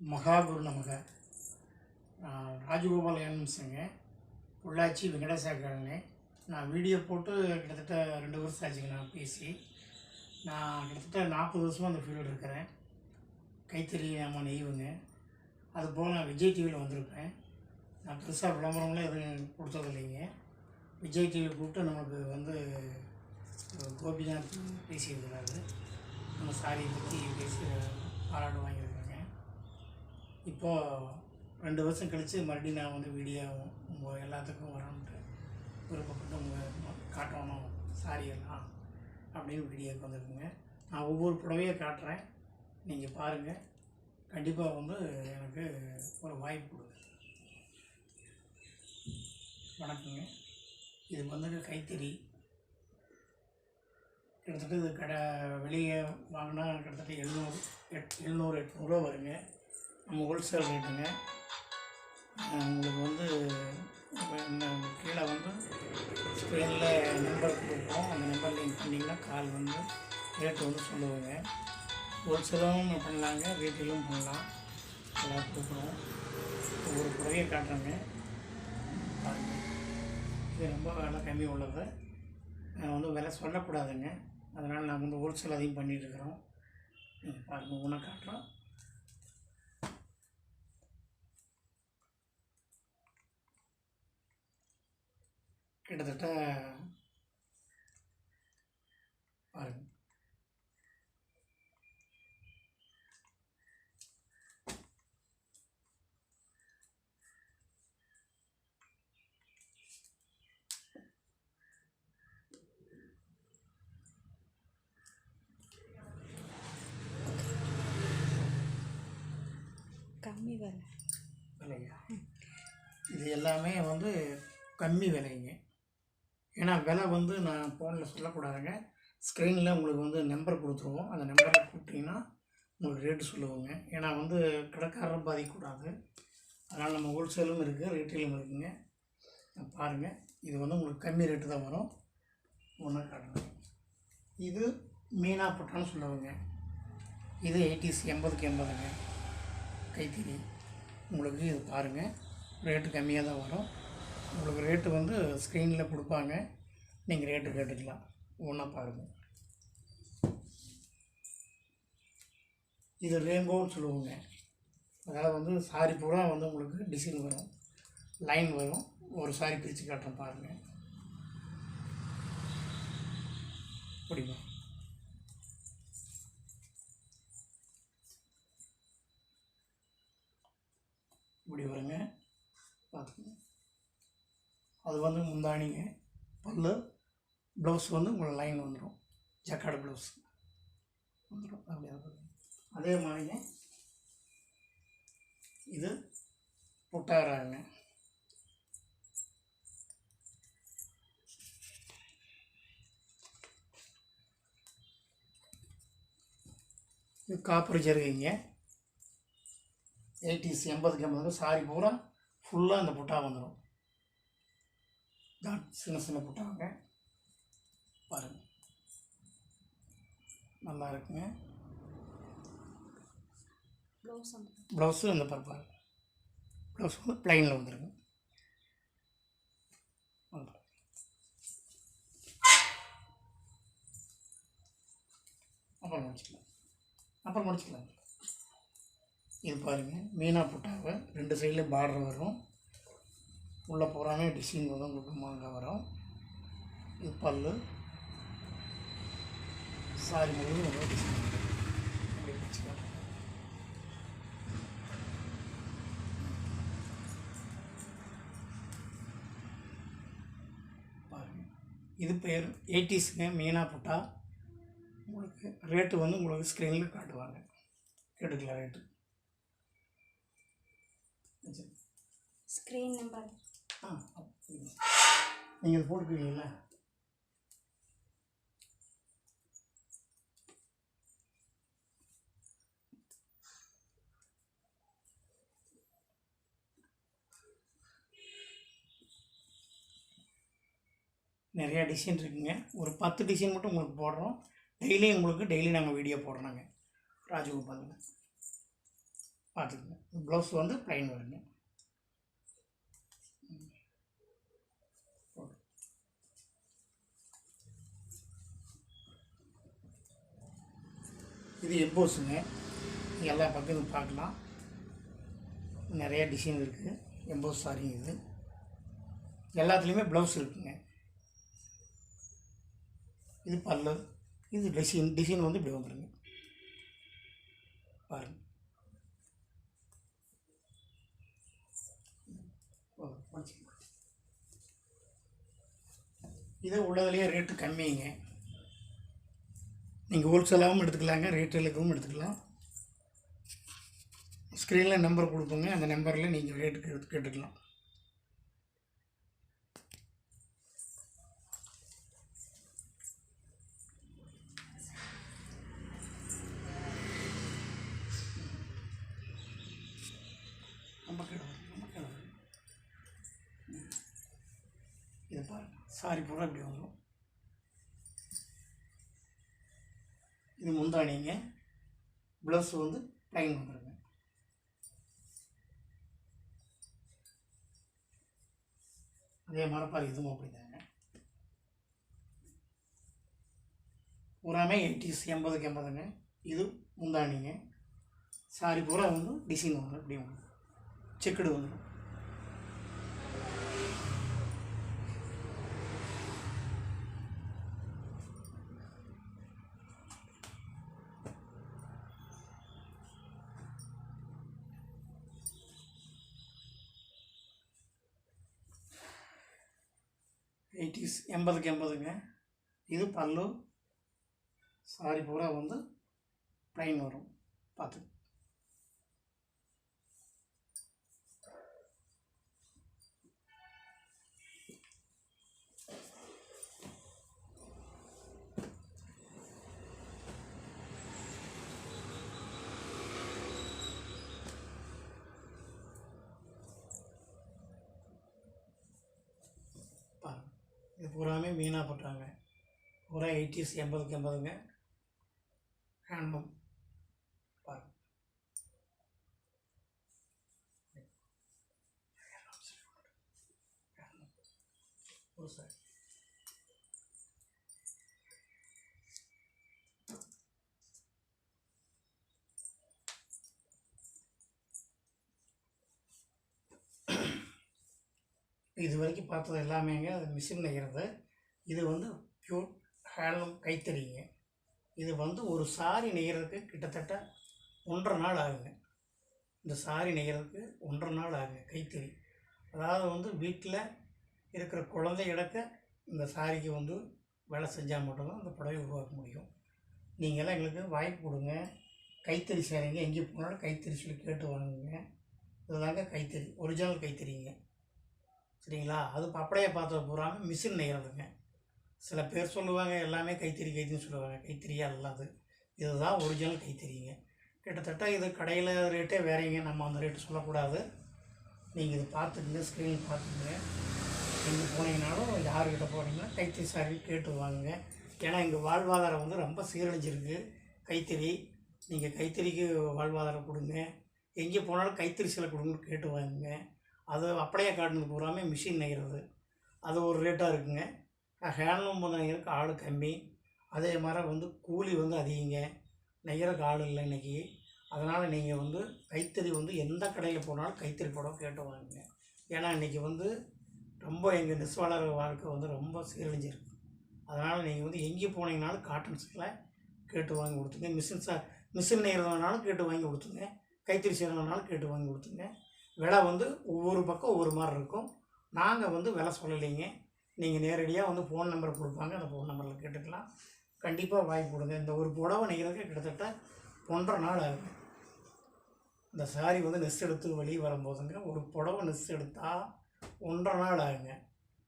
மகாகுரு நமக. ராஜகோபால் என்எம்ஸுங்க, பொள்ளாச்சி வெங்கடேசாக்கரங்க. நான் வீடியோ போட்டு கிட்டத்தட்ட 2 வருஷம் ஆச்சுங்க. நான் பேசி நான் கிட்டத்தட்ட 40 வருஷமாக அந்த ஃபீல்டு இருக்கிறேன். கைத்தறி நம்ம நெய்வுங்க. அதுபோல் நான் விஜய் டிவியில் வந்திருப்பேன். நான் பெருசாக விளம்பரம்லாம் எதுவும் கொடுத்தது இல்லைங்க. விஜய் டிவி கூப்பிட்டு நமக்கு கோபிநாத் பேசியிருக்கிறாரு. நம்ம சாரியை பற்றி பேசி பாராட்டு வாங்கியிருக்காங்க. இப்போது 2 வருஷம் கழித்து மறுபடியும் நான் வீடியோ உங்கள் எல்லாத்துக்கும் வரணுன்ட்டு விருப்பப்பட்டு உங்கள் காட்டணும் சாரியெல்லாம் அப்படின்னு வீடியோக்கு வந்துருக்குங்க. நான் ஒவ்வொரு புடவையை காட்டுறேன், நீங்கள் பாருங்கள். கண்டிப்பாக எனக்கு ஒரு வாய்ப்பு கொடுங்க. வணக்கங்க. இது கைத்தறி. கிட்டத்தட்ட இது வெளியே வாங்கினா கிட்டத்தட்ட 700-800 வருங்க. நம்ம ஹோல்சேல் ரேட்டுங்க. உங்களுக்கு கீழே ஸ்க்ரீனில் நம்பர் கொடுப்போம். அந்த நம்பர் லிங்க் பண்ணிங்கன்னா கால் ரேட்டு சொல்லுவோங்க. ஹோல்சேலும் பண்ணலாங்க, ரீட்டெயிலும் பண்ணலாம். எல்லாம் கொடுக்குறோம். ஒவ்வொரு புடவையை காட்டுறோங்க, பாருங்கள். இது ரொம்ப விலை கம்மி உள்ளது. நான் விலை சொல்லக்கூடாதுங்க, அதனால் நான் ஹோல்சேல் அதையும் பண்ணிகிட்ருக்குறோம். நீங்கள் பாருங்கள், ஒன்றா காட்டுறோம். கிட்டத்தட்ட பாருங்கள், கம்மி விலையா? இது எல்லாமே கம்மி விலைங்க. ஏன்னா விலை நான் ஃபோனில் சொல்லக்கூடாதுங்க. ஸ்க்ரீனில் உங்களுக்கு நம்பர் கொடுத்துருவோம். அந்த நம்பரில் கூப்பிட்டிங்கன்னா உங்களுக்கு ரேட்டு சொல்லுவோங்க. ஏன்னா கடைக்காரரும் பாதிக்கக்கூடாது. அதனால் நம்ம ஹோல்சேலும் இருக்குது, ரீட்டெயிலும் இருக்குதுங்க. பாருங்கள், இது உங்களுக்கு கம்மி ரேட்டு தான் வரும். ஒன்றா காட்டுறேன். இது மீனா பட்டான்னு சொல்லுவாங்க. இது 80s 80க்கு 80ங்க கைத்தறி. உங்களுக்கு இது பாருங்கள், ரேட்டு கம்மியாக தான் வரும். உங்களுக்கு ரேட்டு ஸ்க்ரீனில் கொடுப்பாங்க, நீங்கள் ரேட்டு கேட்டுக்கலாம். ஒன்றா பாருங்கள். இது ரேங்கோன்னு சொல்லுவோங்க. அதாவது சாரி பூரா உங்களுக்கு டிசைன் வரும், லைன் வரும். ஒரு சாரி பிரித்து காட்டுறேன் பாருங்கள். பிடிக்கும். இப்படி வருங்க, பார்த்துக்கோங்க. அது முந்தானிங்க. பல்லு ப்ளவுஸ் உங்களுக்கு லைன் வந்துடும். ஜக்கார்டு ப்ளவுஸ் வந்துடும். அப்படி அதே மாதிரிங்க இது புட்டாராங்க. இது காப்பர் ஜருகைங்க. 80s 80க்கு 80 சாரி பூரா ஃபுல்லாக அந்த புட்டா வந்துடும். சின்ன சின்ன புட்டாங்க, பாருங்கள், நல்லா இருக்குங்க. ப்ளவுஸு இந்த பருப்பாரு ப்ளவுஸ் ப்ளைனில் வந்துடுங்க. அப்புறம் முடிச்சுக்கலாம். இது பாருங்கள், மீனா புட்டாவை 2 சைடில் பார்டர் வரும். உள்ளே போகிறாமே டிசைன் உங்களுக்கு மாங்காய் வரும். இது பல்லு, சாரி முழுவதும் உங்களுக்கு டிசைன் வரும். அப்படி வச்சுக்கலாம். பாருங்கள், இது பேர் 80ஸ்ங்க மீனா புட்டா. உங்களுக்கு ரேட்டு உங்களுக்கு ஸ்க்ரீனில் காட்டுவாங்க, கேட்டுக்கலாம் ரேட்டு. ஸ்க்ரீன் நம்பர் நீங்கள் போட்டுக்குவீங்களா? நிறையா டிசைன் இருக்குங்க. ஒரு 10 டிசைன் மட்டும் உங்களுக்கு போடுறோம். டெய்லி நாங்கள் வீடியோ போடுறோங்க. ராஜகோபாலுங்க. பார்த்துக்குங்க. ப்ளவுஸ் வந்து ப்ளைன் வருங்க. இது எம்போஸுங்க. எல்லா பக்கமும் பார்க்கலாம், நிறைய டிசைன் இருக்குது. எம்போஸ் சாரி இது எல்லாத்துலேயுமே ப்ளவுஸ் இருக்குங்க. இது பல்லு. இது டிசைன் வந்து இப்படி வந்துடுங்க பாருங்கள். இது உள்ளதுலேயே ரேட்டு கம்மிங்க. நீங்கள் ஹோல்சேலாகவும் எடுத்துக்கலாங்க, ரீட்டெயிலுக்கும் எடுத்துக்கலாம். ஸ்க்ரீனில் நம்பர் கொடுப்போங்க, அந்த நம்பரில் நீங்கள் ரேட்டுக்கு எடுத்து கேட்டுக்கலாம். இதை பாருங்கள், சாரி பூரா இப்படி வந்துடும். இது முந்தானிங்க. ப்ளவுஸ் வந்து ப்ளைன் வந்துடுங்க. அதே மாதிரி இதுவும் அப்படி தாங்க. பூராமே 80s 80க்கு 80ங்க. இது முந்தானிங்க. சாரி பூரா வந்து டிசைன் வந்துடும், இப்படி வந்துடும், செக்குடு வந்துடும். எயிட்டிஸ் 80க்கு 80ங்க. இது பல்லு. சாரி பூரா வந்து ப்ளைன் வரும், பார்த்து. இது பூராமே மீனாக போட்டாங்க. பூரா 80s 80க்கு 80ங்க. ஹேண்ட்லூம் பாருங்கள். சார் இது வரைக்கும் பார்த்தது எல்லாமேங்க அது மிஷின் நெய்கிறது. இது வந்து பியூர் ஹேண்ட்லூம் கைத்தறிங்க. இது வந்து ஒரு சாரி நெய்கிறதுக்கு கிட்டத்தட்ட 1.5 நாள் ஆகுங்க. இந்த சாரி நெய்கிறதுக்கு 1.5 நாள் ஆகுங்க கைத்தறி. அதாவது வந்து வீட்டில் இருக்கிற குழந்தை இடக்க இந்த சாரிக்கு வந்து வேலை செஞ்சால் மட்டும்தான் அந்த புடவை உருவாக்க முடியும். நீங்கள்லாம் எங்களுக்கு வாய்ப்பு கொடுங்க. கைத்தறி சாரிங்க எங்கேயும் போனாலும் கைத்தறி சொல்லி கேட்டு வாங்குங்க. இதுதாங்க கைத்தறி, ஒரிஜினல் கைத்தறிங்க, சரிங்களா? அது அப்படியே பார்த்த பூராமல் மிஷின் நெய்கிறதுங்க. சில பேர் சொல்லுவாங்க எல்லாமே கைத்தறின்னு சொல்லுவாங்க. கைத்தறியாக இல்லாது இதுதான் ஒரிஜினல் கைத்தறிங்க. கிட்டத்தட்ட இது கடையில் ரேட்டே வேறேங்க, நம்ம அந்த ரேட்டு சொல்லக்கூடாது. நீங்கள் இது பார்த்துக்குங்க, ஸ்க்ரீன் பார்த்துக்குங்க. எங்கே போனீங்கனாலும் யாருக்கிட்ட போனீங்கன்னா கைத்தறி சாரி கேட்டு வாங்குங்க. ஏன்னா எங்கள் வாழ்வாதாரம் வந்து ரொம்ப சீரழிஞ்சிருக்கு கைத்தறி. நீங்கள் கைத்தறிக்கு வாழ்வாதாரம் கொடுங்க. எங்கே போனாலும் கைத்தறி சிலை கொடுங்கன்னு கேட்டு வாங்குங்க. அது அப்படியே காட்டுனது பூராமே மிஷின் நெய்கிறது, அது ஒரு ரேட்டாக இருக்குங்க. ஹேண்ட்லூம் நெய்கிறதுக்கு ஆள் கம்மி. அதே மாதிரி வந்து கூலி வந்து அதிகங்க. நெய்கிறதுக்கு ஆள் இல்லை இன்றைக்கி. அதனால் நீங்கள் வந்து கைத்தறி வந்து எந்த கடையில் போனாலும் கைத்தறி புடவை கேட்டு வாங்குங்க. ஏன்னா இன்றைக்கி வந்து ரொம்ப எங்கள் நெசவாளர் வாழ்க்கை வந்து ரொம்ப சீரழிஞ்சிருக்கு. அதனால் நீங்கள் வந்து எங்கே போனீங்கனாலும் காட்டன் சேலை கேட்டு வாங்கி கொடுத்துங்க. மிஷின் நெய்கிறதுனாலும் கேட்டு வாங்கி கொடுத்துங்க. கைத்தறி செய்கிறதுனாலும் கேட்டு வாங்கி கொடுத்துங்க. விலை வந்து ஒவ்வொரு பக்கம் ஒவ்வொரு மாதிரி இருக்கும். நாங்கள் வந்து விலை சொல்லலைங்க. நீங்கள் நேரடியாக வந்து ஃபோன் நம்பர் கொடுப்பாங்க, அந்த ஃபோன் நம்பரில் கேட்டுக்கலாம். கண்டிப்பாக வாங்கி கொடுங்க. இந்த ஒரு புடவை நெய்கிறதுக்கு கிட்டத்தட்ட 1.5 நாள் ஆகுங்க. இந்த சாரி வந்து நெஸ் எடுத்து வெளியே வரும்போதுங்க, ஒரு புடவை நெஸ் எடுத்தால் 1.5 நாள் ஆகுங்க.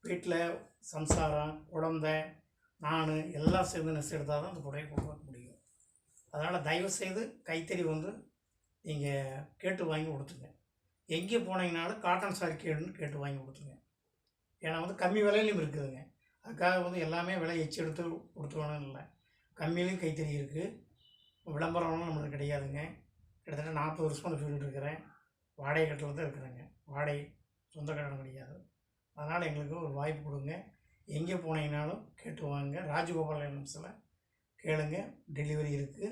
வீட்டில் சம்சாரம், குழந்தை, நான் எல்லாம் சேர்ந்து நெஸ் எடுத்தால் தான் அந்த புடவை உருவாக்க முடியும். அதனால் தயவுசெய்து கைத்தறி வந்து நீங்கள் கேட்டு வாங்கி கொடுத்துங்க. எங்கே போனீங்கனாலும் காட்டன் சாரி கேட்டு வாங்கி கொடுத்துங்க. ஏன்னா வந்து கம்மி விலையிலையும் இருக்குதுங்க. அதுக்காக வந்து எல்லாமே விலை எச்சு எடுத்து கொடுத்துருவானு இல்லை. கம்மியிலையும் கைத்தறி இருக்குது. விளம்பரம்லாம் நம்மளுக்கு கிடையாதுங்க. கிட்டத்தட்ட 40 வருஷமாக அந்த ஃபீல்டு இருக்கிறேன். வாடகை கட்டில் தான் இருக்கிறேங்க. வாடகை சொந்த கட்டணம் கிடையாது. அதனால் எங்களுக்கு ஒரு வாய்ப்பு கொடுங்க. எங்கே போனீங்கனாலும் கேட்டு வாங்க. ராஜகோபால் எலமெண்ட்ஸில் கேளுங்க. டெலிவரி இருக்குது.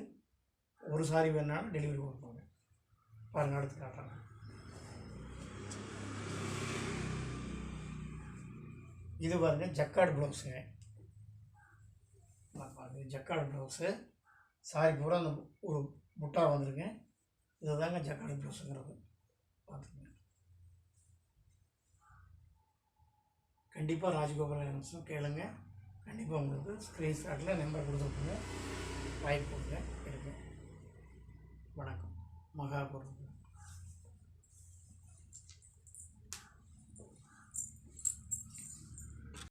ஒரு சாரி வேணாலும் டெலிவரி கொடுப்பாங்க. பாருங்கள், அடுத்து காட்டுறேன். இது பாருங்கள், ஜக்கார்டு ப்ளவுஸுங்க. பாருங்கள், ஜக்கார்டு ப்ளவுஸு. சாரி பூரா அந்த ஒரு புட்டா வந்துருங்க. இது தாங்க ஜக்கார்டு ப்ளவுஸுங்கிறது. பார்த்துங்க. கண்டிப்பாக ராஜகோபால் எலமெண்ட்ஸும் கேளுங்க. கண்டிப்பாக உங்களுக்கு ஸ்க்ரீன்ஷாட்டில் நம்பர் கொடுத்துருக்குங்க. வாய்ப்பு கொடுங்க. எடுங்க. வணக்கம். மகாபுரம்.